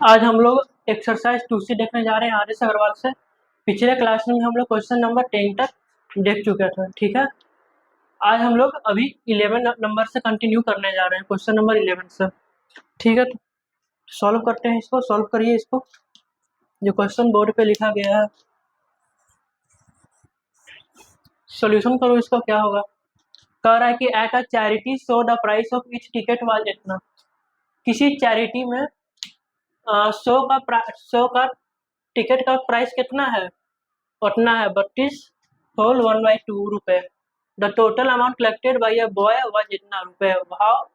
आज हम लोग एक्सरसाइज 2C देखने जा रहे हैं आर एस अग्रवाल से। पिछले क्लास में हम लोग क्वेश्चन नंबर 10 तक देख चुके थे, ठीक है। आज हम लोग अभी 11 नंबर से कंटिन्यू करने जा रहे हैं, क्वेश्चन नंबर 11 से, ठीक है। तो सॉल्व करते हैं इसको, सॉल्व करिए इसको, जो क्वेश्चन बोर्ड पे लिखा गया है। सॉल्यूशन करो इसका, क्या होगा। कह रहा है कि at a charity show the price of each ticket was इतना। किसी चैरिटी में शो का टिकट का प्राइस कितना है, उतना है 32 होल 1/2 रुपए। The total amount collected by a boy was इतना रुपए। How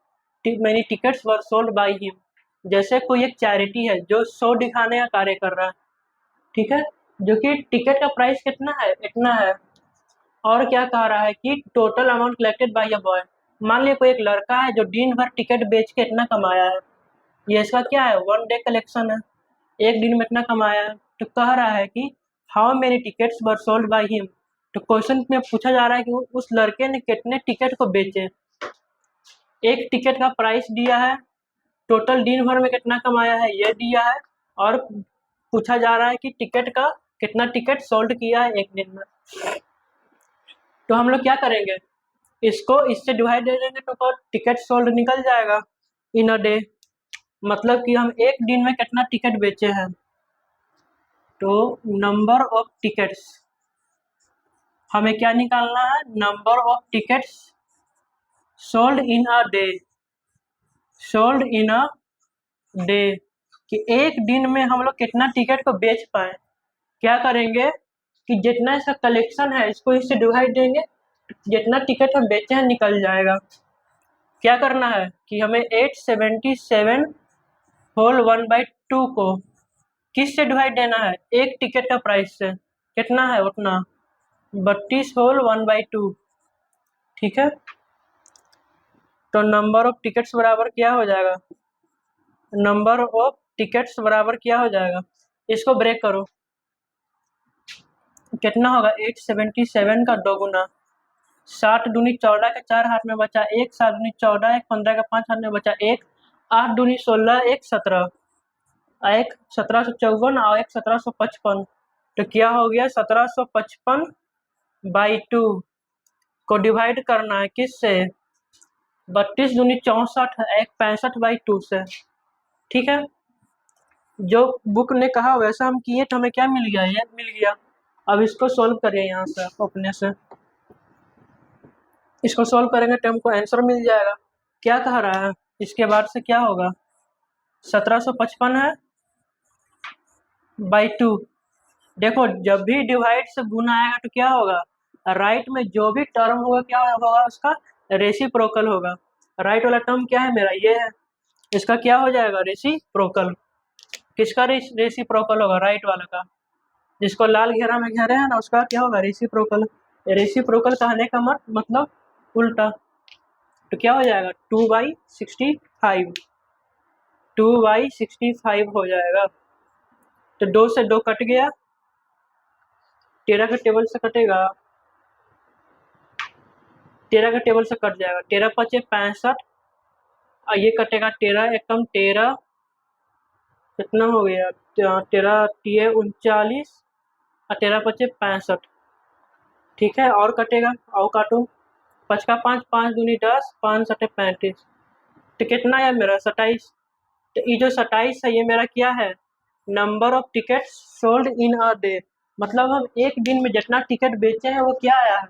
many tickets were sold by him. जैसे कोई एक चैरिटी है जो शो दिखाने का कार्य कर रहा है, ठीक है, जो कि टिकट का प्राइस कितना है, इतना है। और क्या कह रहा है कि total amount collected by a boy. मान लिया कोई एक लड़का है जो दिन भर टिकट बेच के इतना कमाया है, ये इसका क्या है, 1 डे कलेक्शन है, एक दिन में इतना कमाया है। तो कह रहा है कि how many tickets were sold by him. तो क्वेश्चन में पूछा जा रहा है कि उस लड़के ने कितने टिकट को बेचे। एक टिकट का प्राइस दिया है, टोटल दिन भर में कितना कमाया है ये दिया है, और पूछा जा रहा है कि टिकट का कितना टिकट सोल्ड किया है एक दिन में। तो हम लोग क्या करेंगे, इसको इससे डिवाइड दे देंगे तो टिकट सोल्ड निकल जाएगा इन अ डे। मतलब कि हम एक दिन में कितना टिकट बेचे हैं। तो नंबर ऑफ टिकट्स, हमें क्या निकालना है, number of tickets sold in a day, sold in a day, कि एक दिन में हम लोग कितना टिकट को बेच पाए। क्या करेंगे कि जितना इसका कलेक्शन है इसको इससे डिवाइड देंगे, जितना टिकट हम बेचे हैं निकल जाएगा। क्या करना है कि हमें 877 होल 1/2 को किस से डिवाइड देना है, एक टिकट का प्राइस से, कितना है उतना 32 होल 1/2, ठीक है। तो नंबर ऑफ टिकट्स बराबर क्या हो जाएगा, नंबर ऑफ टिकट्स बराबर क्या हो जाएगा, इसको ब्रेक करो, कितना होगा 877 का 2 गुना, 60 दूनी 14 के 4 हाथ में बचा एक, 7 दूनी 14, एक 15 के 5 हाथ में बचा एक, 8 दूनी 16, एक 17, एक 1754 और एक 1755। तो क्या हो गया 1755/2 को डिवाइड करना है किससे, 32 दूनी 64, एक 65/2 से, ठीक है। जो बुक ने कहा वैसा हम किए तो हमें क्या मिल गया, ये मिल गया। अब इसको सोल्व करिए यहाँ से अपने से, इसको सोल्व करेंगे तो हमको आंसर मिल जाएगा। क्या कह रहा है, इसके बाद से क्या होगा, 1755 है बाई 2। देखो जब भी डिवाइड से गुना आएगा तो क्या होगा, राइट में जो भी टर्म होगा क्या होगा, उसका रेसिप्रोकल होगा। राइट वाला टर्म क्या है मेरा, ये है, इसका क्या हो जाएगा रेसिप्रोकल। किसका रेसिप्रोकल होगा, राइट वाला का। जिसको लाल घेरा में घेरे हैं ना उसका क्या होगा, रेसिप्रोकल। रेसिप्रोकल कहने का मतलब उल्टा। तो क्या हो जाएगा 2/65, 2/65 हो जाएगा। तो 2 से 2 कट गया, 13 के टेबल से कटेगा, 13 के टेबल से कट जाएगा, 13 पचे 65, और ये कटेगा 13 एकम 13, कितना हो गया 13 टीए 39, और 13 पचे 65, ठीक है। और कटेगा, और काटो, 5 का 5, 5 दूनी 10, 5 सटे 35, तो कितना है मेरा 27। तो ये जो 27 है ये मेरा क्या है, number of ticket sold in a day. मतलब हम एक दिन में जितना टिकट बेचे हैं वो क्या आया है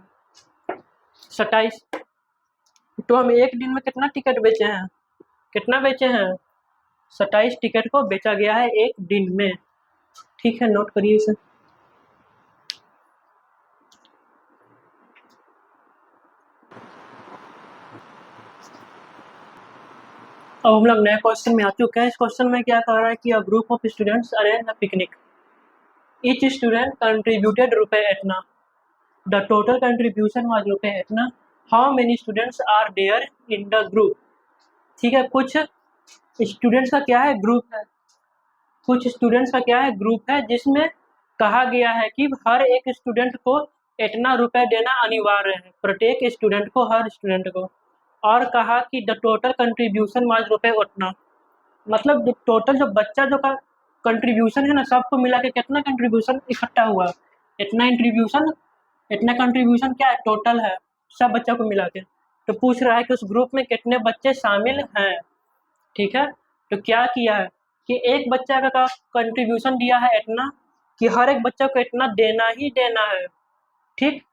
27। तो हम एक दिन में कितना टिकट बेचे हैं, कितना बेचे हैं 27 टिकट को बेचा गया है एक दिन में, ठीक है। नोट करिए इसे। अब हम लोग नए क्वेश्चन में आ चुके हैं। इस क्वेश्चन में क्या कह रहा है कि a group of students arrange a picnic, each student contributed रुपए इतना, द टोटल कंट्रीब्यूशन वाज रुपए इतना, how many students are there in the group. ठीक है, कुछ स्टूडेंट्स का क्या है, ग्रुप है, कुछ स्टूडेंट्स का क्या है, ग्रुप है, जिसमें कहा गया है कि हर एक स्टूडेंट को इतना रुपए देना अनिवार्य है, प्रत्येक स्टूडेंट को, हर स्टूडेंट को। और कहा कि द टोटल कंट्रीब्यूशन वाज रुपए उतना। मतलब जो टोटल जो बच्चा जो का कंट्रीब्यूशन है ना, सबको मिला के कितना कंट्रीब्यूशन इकट्ठा हुआ, इतना इंट्रीब्यूशन, इतना कंट्रीब्यूशन क्या है टोटल है सब बच्चों को मिला के। तो पूछ रहा है कि उस ग्रुप में कितने बच्चे शामिल हैं। ठीक है, तो क्या किया है कि एक बच्चा का कंट्रीब्यूशन दिया है इतना कि हर एक बच्चा को इतना देना ही देना है। ठीक,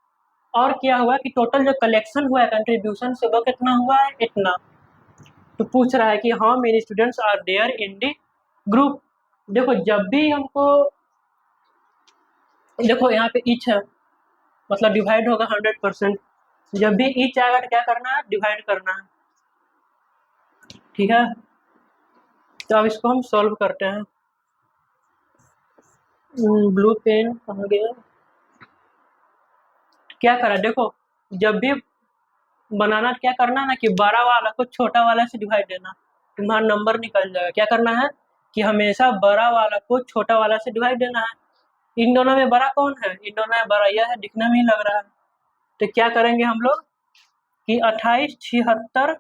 और क्या हुआ कि टोटल जो कलेक्शन हुआ है कंट्रीब्यूशन से वो कितना हुआ है, इतना। तो पूछ रहा है कि how many students are there in the group. देखो जब भी हमको, देखो यहाँ पे ईच है, मतलब डिवाइड होगा 100%। जब भी ईच आएगा तो क्या करना है, डिवाइड करना है। ठीक है, तो अब इसको हम सॉल्व करते हैं। ब्लू पेन कहाँ गया, क्या करा, देखो जब भी बनाना क्या करना ना कि बड़ा वाला को छोटा वाला से डिवाइड देना, तुम्हारा नंबर निकल जाएगा। क्या करना है कि हमेशा बड़ा वाला को छोटा वाला से डिवाइड देना है। इन दोनों में बड़ा कौन है, इन दोनों में बड़ा यह है, दिखने में ही लग रहा है। तो क्या करेंगे हम लोग कि 28 76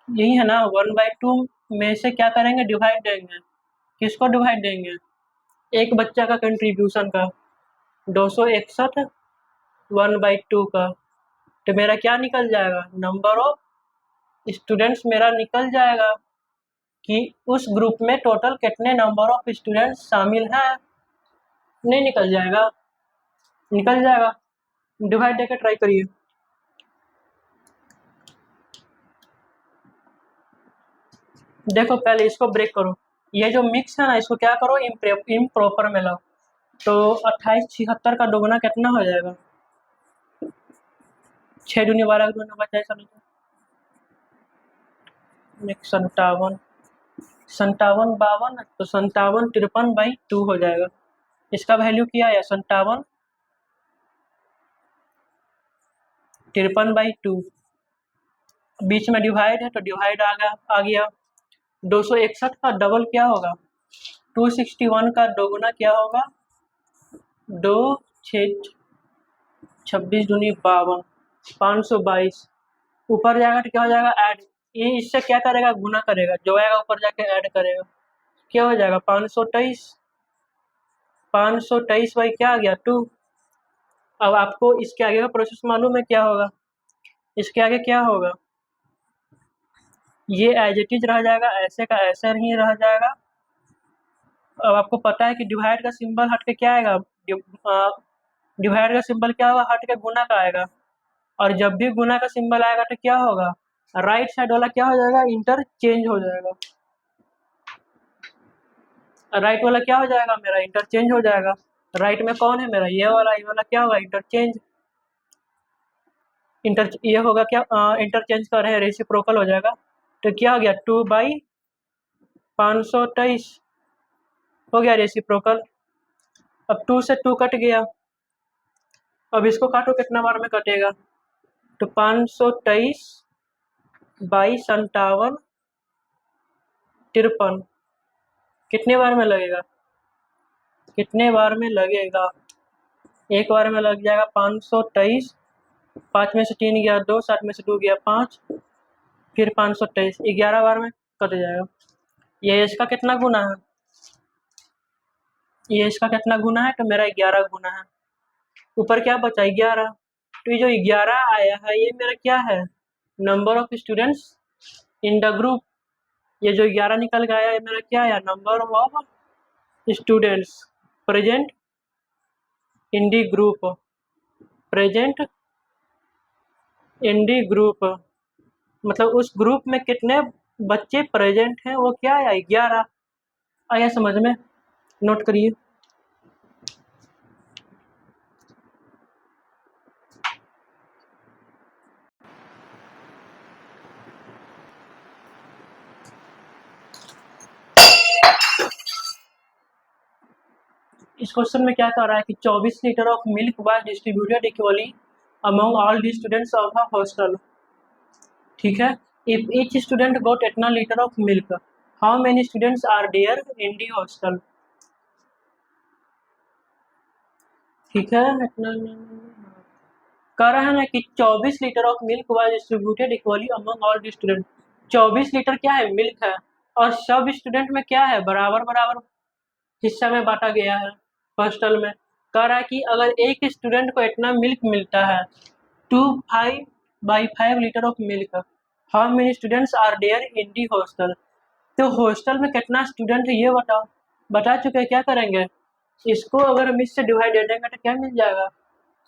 यही है ना, 1/2 में से क्या करेंगे, डिवाइड देंगे। किसको डिवाइड देंगे, एक बच्चा का कंट्रीब्यूशन का, 261 1/2 का। तो मेरा क्या निकल जाएगा, नंबर ऑफ स्टूडेंट्स मेरा निकल जाएगा कि उस ग्रुप में टोटल कितने नंबर ऑफ स्टूडेंट्स शामिल हैं। नहीं निकल जाएगा, निकल जाएगा। डिवाइड देकर ट्राई करिए। देखो पहले इसको ब्रेक करो, ये जो मिक्स है ना इसको क्या करो, इम्प्रॉपर में लाओ। तो 28 76 का दोगुना कितना हो जाएगा, 6 दूनी 12 का दोगुना बचा है 57 57 52, तो 57 53/2 हो जाएगा। इसका वैल्यू क्या है, 57 53/2। बीच में डिवाइड है तो डिवाइड आ गया। 261 का डबल क्या होगा, 261 का दोगुना क्या होगा, 2 6 26 दूनी 52, 522। ऊपर जाएगा तो क्या हो जाएगा, ऐड। ये इससे क्या करेगा, गुना करेगा, जो आएगा ऊपर जाके ऐड करेगा। क्या हो जाएगा, 523, 523 बाई क्या आ गया, 2। अब आपको इसके आगे का प्रोसेस मालूम है क्या होगा, इसके आगे क्या होगा, ये एज इट इज रह जाएगा, ऐसे का ऐसे ही रह जाएगा। अब आपको पता है कि डिवाइड का सिंबल हट के क्या आएगा, डिवाइड का सिंबल क्या होगा, हट के गुना का आएगा। और जब भी गुना का सिंबल आएगा तो क्या होगा, राइट साइड वाला क्या हो जाएगा, इंटरचेंज हो जाएगा। राइट वाला क्या हो जाएगा मेरा, इंटरचेंज हो जाएगा। राइट में कौन है मेरा, ये वाला क्या होगा, इंटरचेंज। ये होगा क्या, इंटरचेंज कर रहे हैं, रेसिप्रोकल हो जाएगा। तो क्या हो गया, 2/523 हो गया रेसिप्रोकल। अब 2 से 2 कट गया, अब इसको काटो कितना बार में कटेगा, तो 523/57 53 कितने बार में लगेगा, कितने बार में लगेगा, एक बार में लग जाएगा 523। 5 में से 3 गया 2, 7 में से 2 गया 5, फिर 523 11 बार में कट जाएगा। ये इसका कितना गुना है, ये इसका कितना गुना है, तो मेरा 11 गुना है। ऊपर क्या बचा, 11। तो ये जो 11 आया है ये मेरा क्या है, number of students in the group. ये जो 11 निकल के आया है मेरा क्या है, number of students present in the group, present in the group. मतलब उस ग्रुप में कितने बच्चे प्रेजेंट हैं, वो क्या है, 11। आया समझ में, नोट करिए। इस क्वेश्चन में क्या कर रहा है कि 24 litre of milk was distributed equally among all the students of a hostel. ठीक है, इफ ईच स्टूडेंट गॉट इतना litre of milk, how many students are there in the hostel. ठीक है, इतना कह रहा है ना कि 24 litre of milk was distributed equally among all the student. 24 litre क्या है, मिल्क है। और सब स्टूडेंट में क्या है, बराबर बराबर हिस्सा में बांटा गया है। हॉस्टल में कह रहा है कि अगर एक स्टूडेंट को इतना मिल्क मिलता है, 2 5/5 litre of milk, how many students are there in the hostel. तो हॉस्टल में कितना स्टूडेंट है ये बताओ। बता चुके हैं, क्या करेंगे, इसको अगर हम इससे डिवाइड दे देंगे तो क्या मिल जाएगा,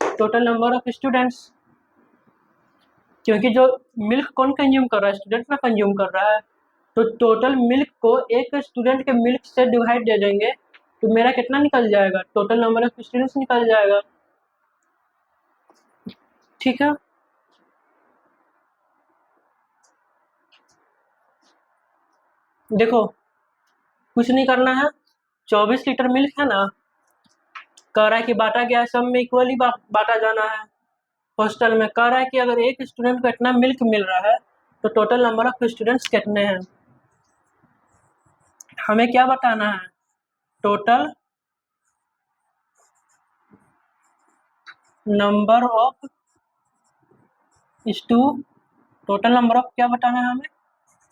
टोटल नंबर ऑफ स्टूडेंट्स। क्योंकि जो मिल्क कौन कंज्यूम कर रहा है, स्टूडेंट ना कंज्यूम कर रहा है। तो टोटल मिल्क को एक स्टूडेंट के मिल्क से डिवाइड दे देंगे तो मेरा कितना निकल जाएगा, टोटल नंबर ऑफ स्टूडेंट्स निकल जाएगा। ठीक है, देखो कुछ नहीं करना है, 24 लीटर मिल्क है ना, कह रहा है कि बांटा गया है, सब में इक्वली बांटा जाना है। हॉस्टल में कह रहा है कि अगर एक स्टूडेंट को इतना मिल्क मिल रहा है तो टोटल नंबर ऑफ स्टूडेंट्स कितने हैं। हमें क्या बताना है, total number of stu total number of क्या बताना है हमें,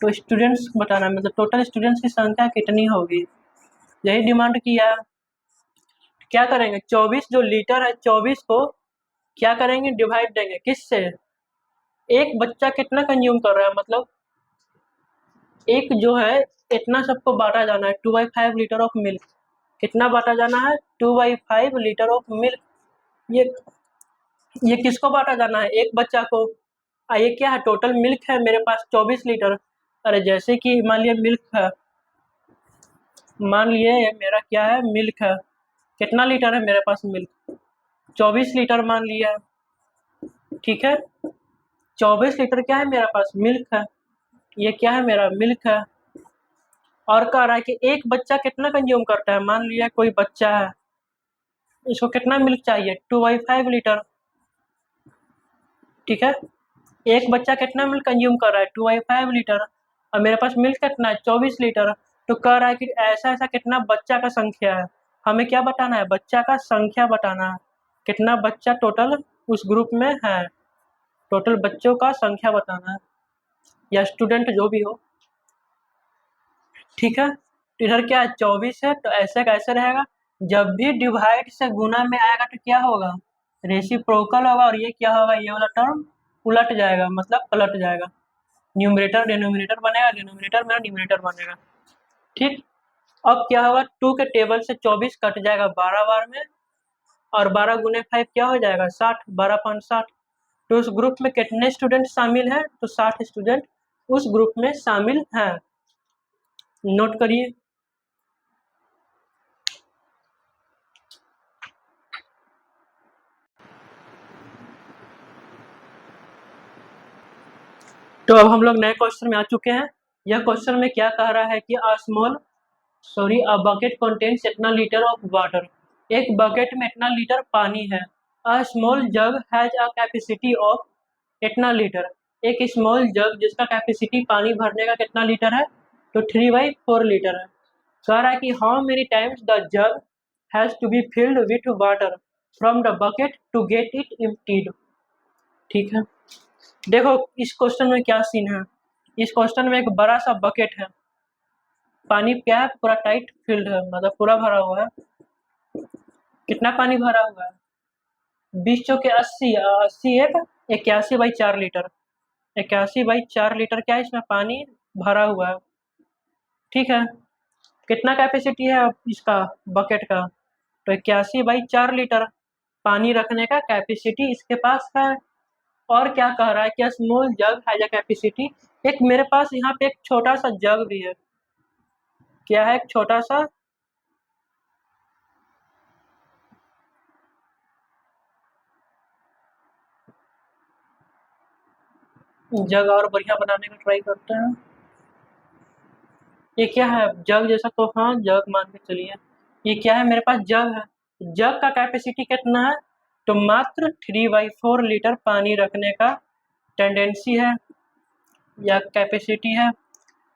तो स्टूडेंट्स बताना है, मतलब टोटल स्टूडेंट्स की संख्या कितनी होगी, यही डिमांड किया है। क्या करेंगे, 24 जो लीटर है, 24 को क्या करेंगे, डिवाइड देंगे किससे, एक बच्चा कितना कंज्यूम कर रहा है, मतलब एक जो है इतना सबको बांटा जाना है, 2/5 लीटर ऑफ मिल्क, कितना बांटा जाना है, 2/5 लीटर ऑफ मिल्क। ये ये किसको बांटा जाना है, एक बच्चा को। ये क्या है, टोटल मिल्क है मेरे पास 24 लीटर। अरे जैसे कि मान लिया मिल्क है, मान लिए ये मेरा क्या है, मिल्क है, कितना लीटर है मेरे पास मिल्क, 24 लीटर मान लिया। ठीक है, 24 लीटर क्या है मेरे पास, मिल्क है, ये क्या है मेरा मिल्क है। और कह रहा है कि एक बच्चा कितना कंज्यूम करता है, मान लिया कोई बच्चा है, इसको कितना मिल्क चाहिए, 2/5 लीटर। ठीक है, एक बच्चा कितना मिल्क कंज्यूम कर रहा है, 2/5 लीटर, और मेरे पास मिल्क कितना है, 24 लीटर। तो कह रहा है कि ऐसा ऐसा कितना बच्चा का संख्या है, हमें क्या बताना है, बच्चा का संख्या बताना है, कितना बच्चा टोटल उस ग्रुप में है, टोटल बच्चों का संख्या बताना है, या स्टूडेंट जो भी हो। ठीक है, तो इधर क्या है, 24 है, तो ऐसे कैसे रहेगा, जब भी डिवाइड से गुना में आएगा तो क्या होगा, रेसिप्रोकल होगा, और ये क्या होगा, ये वाला टर्म उलट जाएगा, मतलब पलट जाएगा, न्यूमरेटर डिनोमिनेटर बनेगा, डिनोमिनेटर मेरा न्यूमरेटर बनेगा। ठीक, अब क्या होगा, 2 के टेबल से 24 कट जाएगा 12 बार में, और 12 गुने 5 क्या हो जाएगा, 60, 12×5 = 60। तो उस ग्रुप में कितने स्टूडेंट शामिल हैं, तो 60 स्टूडेंट उस ग्रुप में शामिल हैं, नोट करिए। तो अब हम लोग नए क्वेश्चन में आ चुके हैं। यह क्वेश्चन में क्या कह रहा है कि अ बकेट कंटेन्स इतना लीटर ऑफ वाटर, एक बकेट में इतना लीटर पानी है। A small jug has a capacity of इतना लीटर, एक स्मॉल जग जिसका कैपेसिटी पानी भरने का कितना लीटर है, तो 3/4 लीटर है। कह रहा है कि how many times the jug has to be filled with water from the bucket to get it emptied. ठीक है, देखो इस क्वेश्चन में क्या सीन है, इस क्वेश्चन में एक बड़ा सा बकेट है, पानी क्या है, पूरा टाइट फिल्ड है, मतलब पूरा भरा हुआ है। कितना पानी भरा हुआ है, 20 × 80, 80 एक 81/4 लीटर, 81/4 लीटर क्या है, इसमें पानी भरा हुआ है। ठीक है, कितना कैपेसिटी है अब इसका, बकेट का, तो 81/4 लीटर पानी रखने का कैपेसिटी इसके पास है। और क्या कह रहा है कि small jug has a capacity, एक मेरे पास यहाँ पे एक छोटा सा जग भी है, क्या है, एक छोटा सा जग, और बढ़िया बनाने का ट्राई करते हैं। ये क्या है, जग जैसा, तो हाँ जग मान के चलिए। ये क्या है, मेरे पास जग है, जग का कैपेसिटी कितना है, तो मात्र 3/4 लीटर पानी रखने का टेंडेंसी है या कैपेसिटी है।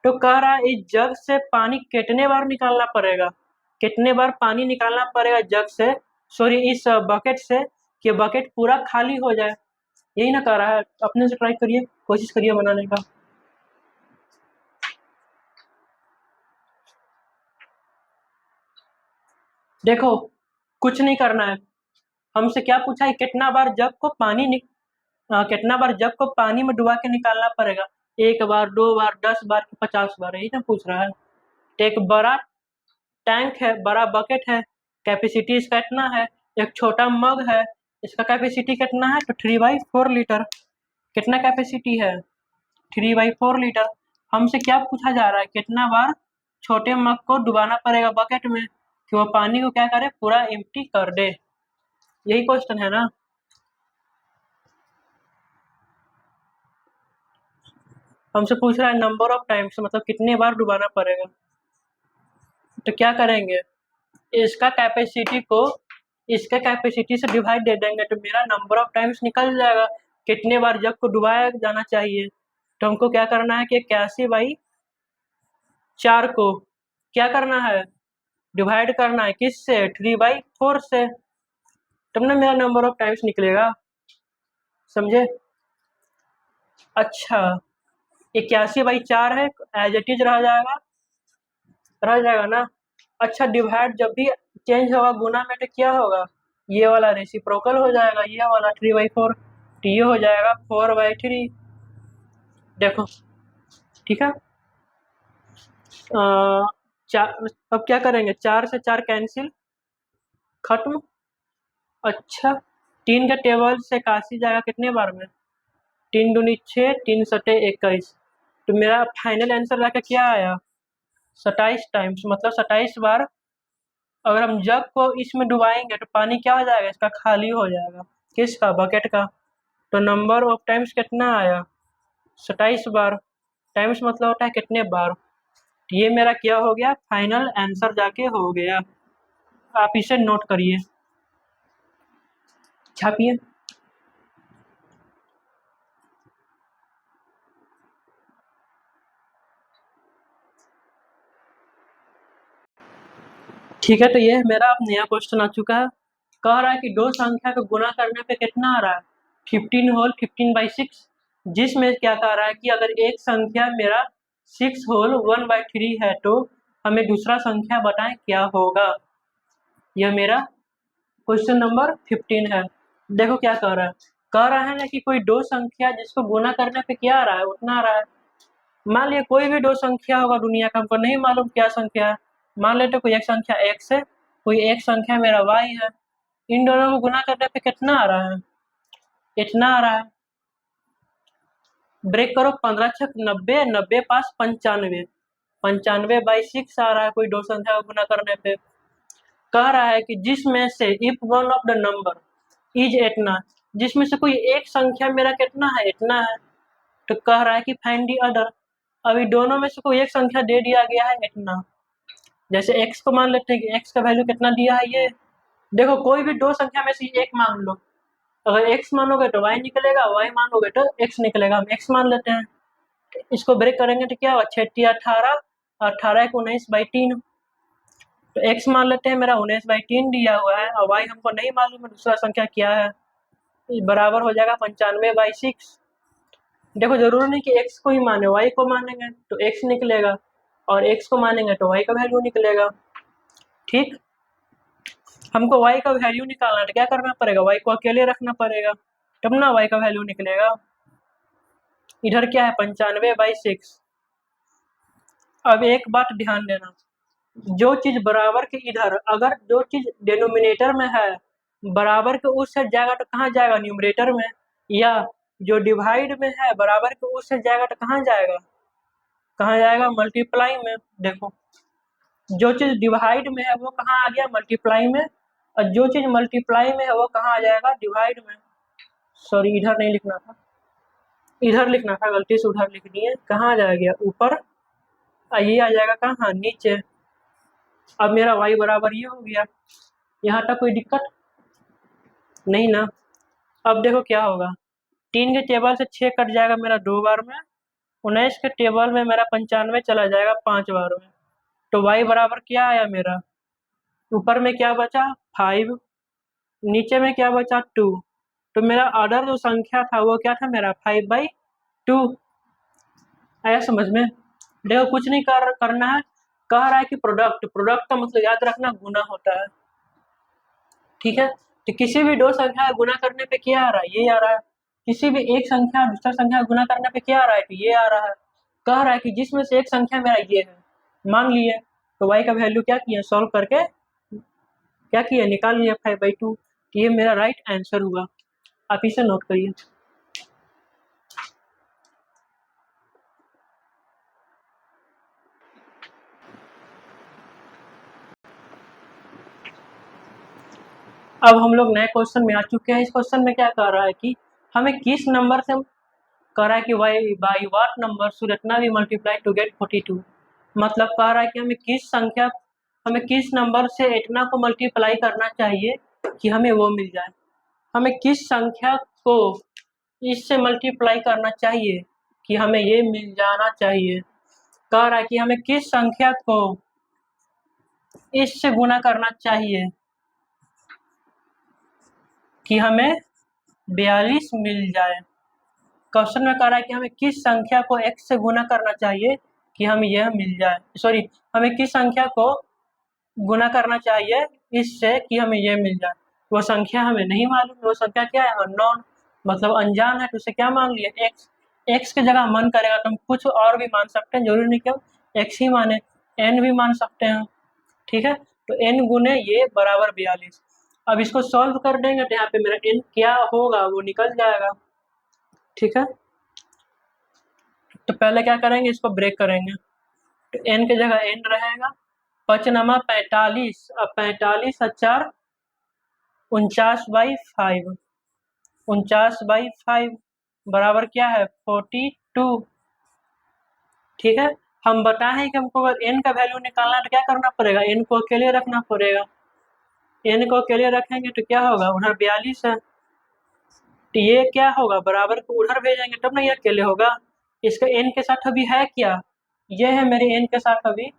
तो कह रहा है इस जग से पानी कितने बार निकालना पड़ेगा, कितने बार पानी निकालना पड़ेगा जग से, सॉरी इस बकेट से, कि बकेट पूरा खाली हो जाए। यही ना कह रहा है, अपने से ट्राई करिए, कोशिश करिए बनाने का। देखो कुछ नहीं करना है, हमसे क्या पूछा है, कितना बार जग को कितना बार जग को पानी में डुबा के निकालना पड़ेगा। 1 बार, 2 बार, 10 बार कि 50 बार, यही ना पूछ रहा है। एक बड़ा टैंक है, बड़ा बकेट है, कैपेसिटी इसका इतना है। एक छोटा मग है, इसका कैपेसिटी कितना है, तो 3/4 लीटर। कितना कैपेसिटी है, 3/4 लीटर। हमसे क्या पूछा जा रहा है, कितना बार छोटे मग को डुबाना पड़ेगा बकेट में कि वो पानी को क्या करे, पूरा एम्प्टी कर दे। यही क्वेश्चन है ना। हमसे पूछ रहा है नंबर ऑफ टाइम्स, मतलब कितने बार डुबाना पड़ेगा। तो क्या करेंगे, इसका कैपेसिटी को इसके कैपेसिटी से डिवाइड दे देंगे तो मेरा नंबर ऑफ टाइम्स निकल जाएगा, कितने बार जग को डुबाया जाना चाहिए। तो हमको क्या करना है कि 81/4 को क्या करना है, डिवाइड करना है किससे, 3/4 से, तब ना मेरा नंबर ऑफ टाइम्स निकलेगा। समझे। अच्छा, 81/4 है, एज इट इज रह जाएगा ना। अच्छा, डिवाइड जब भी चेंज होगा गुना में तो क्या होगा, ये वाला रेसिप्रोकल हो जाएगा, ये वाला 3/4, तो ये हो जाएगा 4/3। देखो, ठीक है। चार, अब क्या करेंगे, 4 से 4 कैंसिल, खत्म। अच्छा, 3 के टेबल से 81 जाएगा कितने बार में, 3 दूनी 6, 3 सटे 21। तो मेरा फाइनल आंसर जाके क्या आया, 27 टाइम्स, मतलब 27 बार। अगर हम जग को इसमें डुबाएंगे तो पानी क्या हो जाएगा, इसका खाली हो जाएगा, किसका, बकेट का। तो नंबर ऑफ टाइम्स कितना आया, 27 बार। टाइम्स मतलब होता है कितने बार। ये मेरा क्या हो गया, फाइनल आंसर जाके हो गया। आप इसे नोट करिए, छापिए। ठीक है, तो ये मेरा अब नया क्वेश्चन आ चुका है। कह रहा है कि दो संख्या को गुना करने पे कितना आ रहा है, 15 होल 15/6। जिसमें क्या कह रहा है कि अगर एक संख्या मेरा 6 होल 1/3 है तो हमें दूसरा संख्या बताएं क्या होगा। यह मेरा क्वेश्चन नंबर 15 है। देखो क्या कह रहा है ना कि कोई दो संख्या जिसको गुना करने पे क्या आ रहा है, उतना आ रहा है। मान लिया कोई भी दो संख्या होगा दुनिया का, हमको नहीं मालूम क्या संख्या है। मान लेते कोई एक संख्या x है, कोई एक संख्या मेरा y है। इन दोनों को गुना करने पे कितना आ रहा है, इतना आ रहा है। ब्रेक करो, 15×6 = 90, 90×5 = 95, 95/6 आ रहा है कोई दो संख्या को गुना करने पे। कह रहा है कि जिसमें से if one of the number is इतना, जिसमें से कोई एक संख्या मेरा कितना है, इतना है। तो कह रहा है कि फाइंड दी अदर। अभी दोनों में से कोई एक संख्या दे दिया गया है इतना। जैसे x को मान लेते हैं कि x का वैल्यू कितना दिया है ये। देखो कोई भी दो संख्या में से एक मान लो, अगर x मानोगे तो y निकलेगा, y मानोगे तो x निकलेगा। हम x मान लेते हैं, इसको ब्रेक करेंगे तो क्या होगा, 6×3 = 18, 18×19/3। तो x मान लेते हैं, मेरा 19/3 दिया हुआ है, और y हमको नहीं मालूम है दूसरा संख्या क्या है। बराबर हो जाएगा 95/6। देखो जरूरी नहीं कि x को ही माने, y को मानेंगे तो x निकलेगा, और x को मानेंगे तो y का वैल्यू निकलेगा। ठीक, हमको y का वैल्यू निकालना है तो क्या करना पड़ेगा, y को अकेले रखना पड़ेगा, तब ना y का वैल्यू निकलेगा। इधर क्या है, 95/6। अब एक बात ध्यान देना, जो चीज बराबर के इधर, अगर जो चीज डिनोमिनेटर में है बराबर के उस साइड जाएगा तो कहाँ जाएगा, न्यूमरेटर में। या जो डिवाइड में है बराबर के उस साइड जाएगा तो कहाँ जाएगा, मल्टीप्लाई में। देखो जो चीज डिवाइड में है वो कहाँ आ गया, मल्टीप्लाई में। और जो चीज मल्टीप्लाई में है वो कहाँ आ जाएगा, डिवाइड में। सॉरी, इधर नहीं लिखना था, इधर लिखना था, गलती से उधर लिख दिए। कहाँ आ जाएगा, ऊपर। ये आ जाएगा कहाँ, नीचे। अब मेरा y बराबर ये हो गया, यहाँ तक कोई दिक्कत नहीं ना। अब देखो क्या होगा, 3 के टेबल से 6 कट जाएगा मेरा 2 बार में, 19 के टेबल में मेरा 95 चला जाएगा 5 बार में। तो y बराबर क्या आया मेरा, ऊपर में क्या बचा 5, नीचे में क्या बचा 2। तो मेरा ऑर्डर जो संख्या था वो क्या था मेरा, 5/2। आया समझ में। देखो कुछ नहीं करना है, कह रहा है कि प्रोडक्ट, प्रोडक्ट का मतलब याद रखना गुना होता है। ठीक है, तो किसी भी दो संख्या गुना करने पे क्या आ रहा है, ये आ रहा है। किसी भी एक संख्या दूसरा संख्या गुना करने पे क्या आ रहा है, तो ये आ रहा है। कह रहा है कि जिसमें से एक संख्या मेरा ये है, मान लिए, तो y का वैल्यू क्या किया, सॉल्व करके क्या किया, निकाल लिया 5/2। ये मेरा राइट आंसर हुआ, आप इसे नोट करिए। अब हम लोग नए क्वेश्चन में आ चुके हैं। इस क्वेश्चन में क्या कह रहा है कि हमें किस नंबर से, कह रहा है कि बाई व्हाट नंबर शुड इतना भी मल्टीप्लाई टू गेट 42। मतलब कह रहा है कि हमें किस नंबर से इतना को मल्टीप्लाई करना चाहिए कि हमें वो मिल जाए। हमें किस संख्या को इससे मल्टीप्लाई करना चाहिए कि हमें ये मिल जाना चाहिए। कह रहा है कि हमें किस संख्या को इससे गुना करना चाहिए कि हमें 42 मिल जाए। क्वेश्चन में कह रहा है कि हमें किस संख्या को x से गुना करना चाहिए कि हमें यह मिल जाए, सॉरी, हमें किस संख्या को गुना करना चाहिए इससे कि हमें यह मिल जाए। वो संख्या हमें नहीं मालूम, वो संख्या क्या है, अननोन, मतलब अनजान है, तो उसे क्या मान लिया, x की जगह मन करेगा तो हम कुछ और भी मान सकते हैं, जरूरी नहीं कि हम x ही माने, n भी मान सकते हैं। ठीक है, तो n गुने ये बराबर 42। अब इसको सॉल्व कर देंगे तो यहाँ पे मेरा n क्या होगा वो निकल जाएगा। ठीक है, तो पहले क्या करेंगे, इसको ब्रेक करेंगे, तो n की जगह n रहेगा, 5 45, अब 45 और 4 49/5, 49/5 बराबर क्या है, 42। ठीक है, हम बताएं कि हमको अगर n का वैल्यू निकालना है तो क्या करना पड़ेगा, n को अकेले रखना पड़ेगा। n को अकेले रखेंगे तो क्या होगा, उधर 42 है, तो ये क्या होगा, बराबर को उधर भेजेंगे तब ना ये अकेले होगा। इसका n के साथ अभी है क्या, ये है मेरे n के साथ अभी,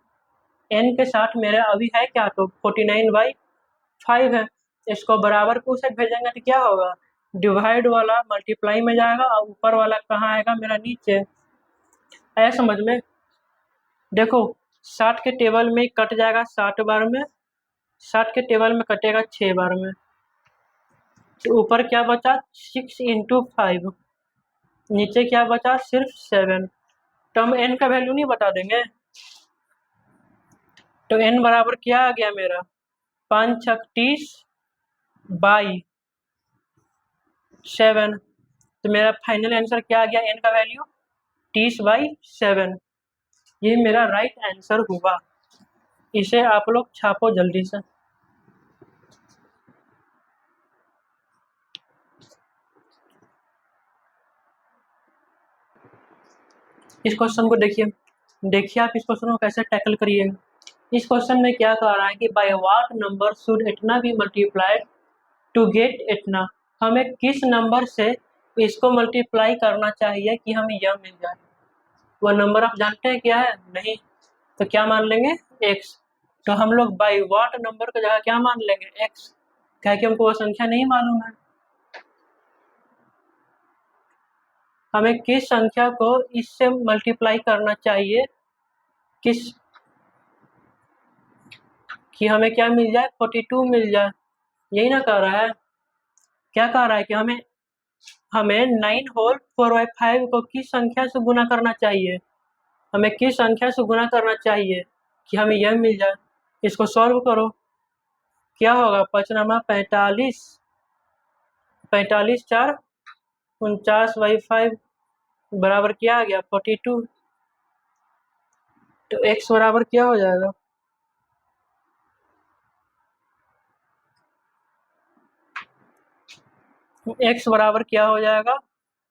n के साथ मेरा अभी है क्या, तो 49/5 है। इसको बराबर को से भेजेंगे तो क्या होगा, डिवाइड वाला मल्टीप्लाई में जाएगा और ऊपर वाला कहाँ आएगा, मेरा नीचे। ऐसा समझ में, देखो 60 के टेबल में कट जाएगा 60 बार में, 60 के टेबल में कटेगा 6 बार में, तो ऊपर क्या बचा 6 × 5, नीचे क्या बचा सिर्फ 7। तो हम n का वैल्यू नहीं बता देंगे, तो n बराबर क्या आ गया मेरा, 5×30/7। तो मेरा फाइनल आंसर क्या आ गया, n का वैल्यू 30/7। ये मेरा राइट आंसर हुआ। इसे आप लोग छापो जल्दी से। इस क्वेश्चन को देखिए, आप इस क्वेश्चन को कैसे टैकल करिएगा। इस क्वेश्चन में क्या कह रहा है कि बाय व्हाट नंबर शुड इतना भी मल्टीप्लाइड टू गेट इतना, हमें किस नंबर से इसको मल्टीप्लाई करना चाहिए कि हमें यह मिल जाए। वह नंबर आप जानते हैं क्या है, नहीं, तो क्या मान लेंगे, x। तो हम लोग बाय व्हाट नंबर की जगह क्या मान लेंगे, x, क्या कि हमको वो संख्या नहीं मालूम है। हमें किस संख्या को इससे मल्टीप्लाई करना चाहिए, किस, कि हमें क्या मिल जाए, 42 मिल जाए। यही ना कह रहा है, क्या कह रहा है कि हमें 9 होल 4/5 को किस संख्या से गुना करना चाहिए, हमें किस संख्या से गुना करना चाहिए कि हमें यह मिल जाए। इसको सॉल्व करो, क्या होगा, 5×45, 45 4 49/5 बराबर क्या आ गया, 42। तो x बराबर क्या हो जाएगा, x बराबर क्या हो जाएगा,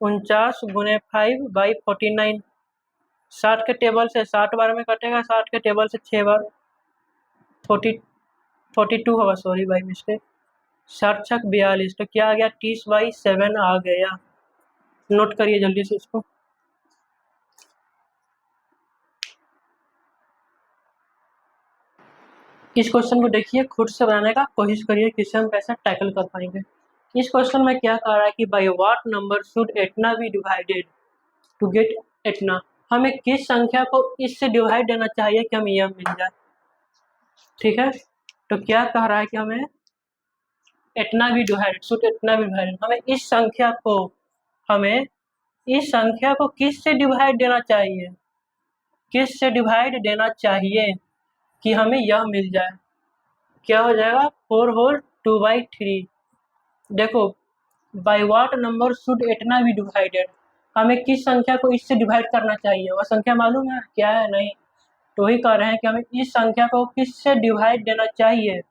49 × 5/49। 60 के टेबल से 60 बार में कटेगा, 60 के टेबल से 6 बार, 42 होगा, सॉरी बाई मिस्टेक, 60 छक 42, तो क्या आ गया, 30/7 आ गया। नोट करिए जल्दी से इसको। इस क्वेश्चन को देखिए, खुद से बनाने का कोशिश करिए, किससे हम कैसे टैकल कर पाएंगे। इस क्वेश्चन में क्या कह रहा है कि बाय व्हाट नंबर शुड इतना बी डिवाइडेड टू गेट इतना, हमें किस संख्या को इससे डिवाइड देना चाहिए कि हमें यह मिल जाए। ठीक है, तो क्या कह रहा है कि हमें इतना भी डिवाइडेड, शुड इतना भी डिवाइडेड। हमें इस संख्या को किस से डिवाइड देना चाहिए, किस से डिवाइड देना चाहिए कि हमें यह मिल जाए। क्या हो जाएगा 4 होल 2/3। देखो बाई व्हाट नंबर शुड इतना भी डिवाइडेड, हमें किस संख्या को इससे डिवाइड करना चाहिए, वह संख्या मालूम है क्या है, नहीं। तो वही कह रहे हैं कि हमें इस संख्या को किससे डिवाइड देना चाहिए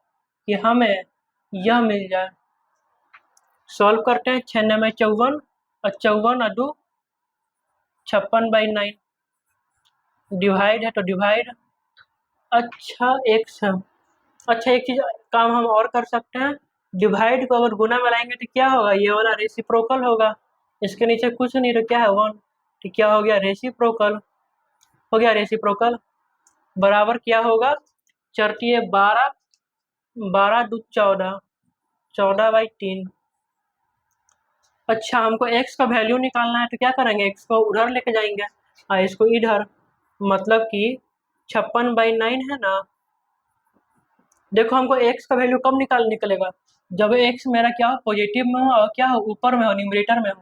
कि हमें यह मिल जाए। सॉल्व करते हैं। 6 में 54 और 54 और 2 56/9। डिवाइड है तो डिवाइड। अच्छा अच्छा एक चीज काम हम और कर सकते हैं, डिवाइड को अगर गुना में लाएंगे तो क्या होगा, ये वाला रेसिप्रोकल होगा। इसके नीचे कुछ नहीं तो क्या है 1, तो क्या हो गया रेसिप्रोकल, हो गया रेसिप्रोकल। बराबर क्या होगा, चरती 12 12 2 14 14/3। अच्छा हमको x का वैल्यू निकालना है तो क्या करेंगे, x को उधर लेके जाएंगे और इसको इधर, मतलब कि 56/9 है ना। देखो हमको x का वैल्यू कब निकलेगा, जब x मेरा क्या हो पॉजिटिव में हो और क्या हो ऊपर में हो, न्यूमरेटर में हो।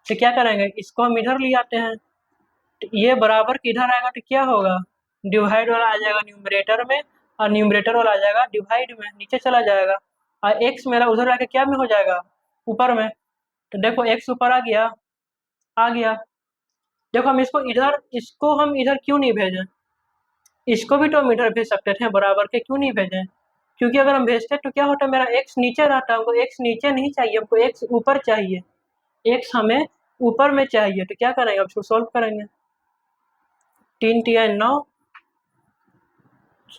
तो क्या करेंगे, इसको हम इधर ले आते हैं, तो ये बराबर किधर आएगा तो क्या होगा, डिवाइड वाला आ जाएगा न्यूमरेटर में और न्यूमरेटर वाला आ जाएगा डिवाइड में, नीचे चला जाएगा। और x मेरा उधर आके क्या में हो जाएगा, ऊपर में। तो देखो x ऊपर आ गया। देखो इसको हम इधर क्यों नहीं भेजें, इसको भी तो हम इधर भेज सकते थे बराबर के, क्यों नहीं भेजें, क्योंकि अगर हम भेजते तो क्या होता, मेरा x नीचे रहता, हमको x नीचे नहीं चाहिए, हमको x ऊपर चाहिए, x हमें ऊपर में चाहिए। तो क्या करेंगे, अब इसको सॉल्व करेंगे। 3 तिया 9,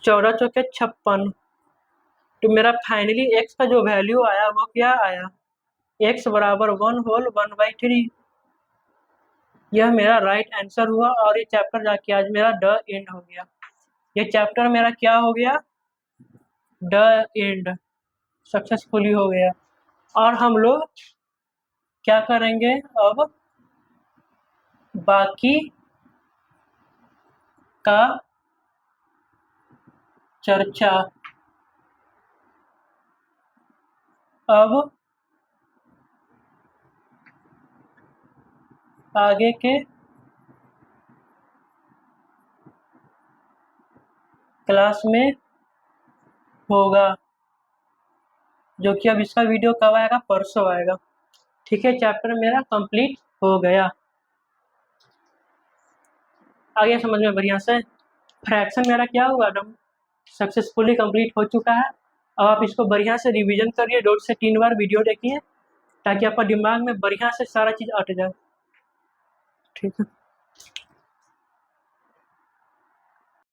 14 चौके 56। तो मेरा फाइनली x का जो वैल्यू आया वो क्या आया, x बराबर 1 होल 1/3। यह मेरा राइट आंसर हुआ और ये चैप्टर जाके आज मेरा द एंड हो गया। ये चैप्टर मेरा क्या हो गया, द एंड, सक्सेसफुली हो गया। और हम लोग क्या करेंगे अब, बाकी का चर्चा अब आगे के क्लास में होगा, जो कि अब इसका वीडियो कब आएगा, परसों आएगा। ठीक है, चैप्टर मेरा कंप्लीट हो गया, आ गया समझ में बढ़िया से। फ्रैक्शन मेरा क्या हुआ, एकदम सक्सेसफुली कंप्लीट हो चुका है। अब आप इसको बढ़िया से रिवीजन करिए, 2 से 3 बार वीडियो देखिए, ताकि आपका दिमाग में बढ़िया से सारा चीज़ अट जाए। ठीक है।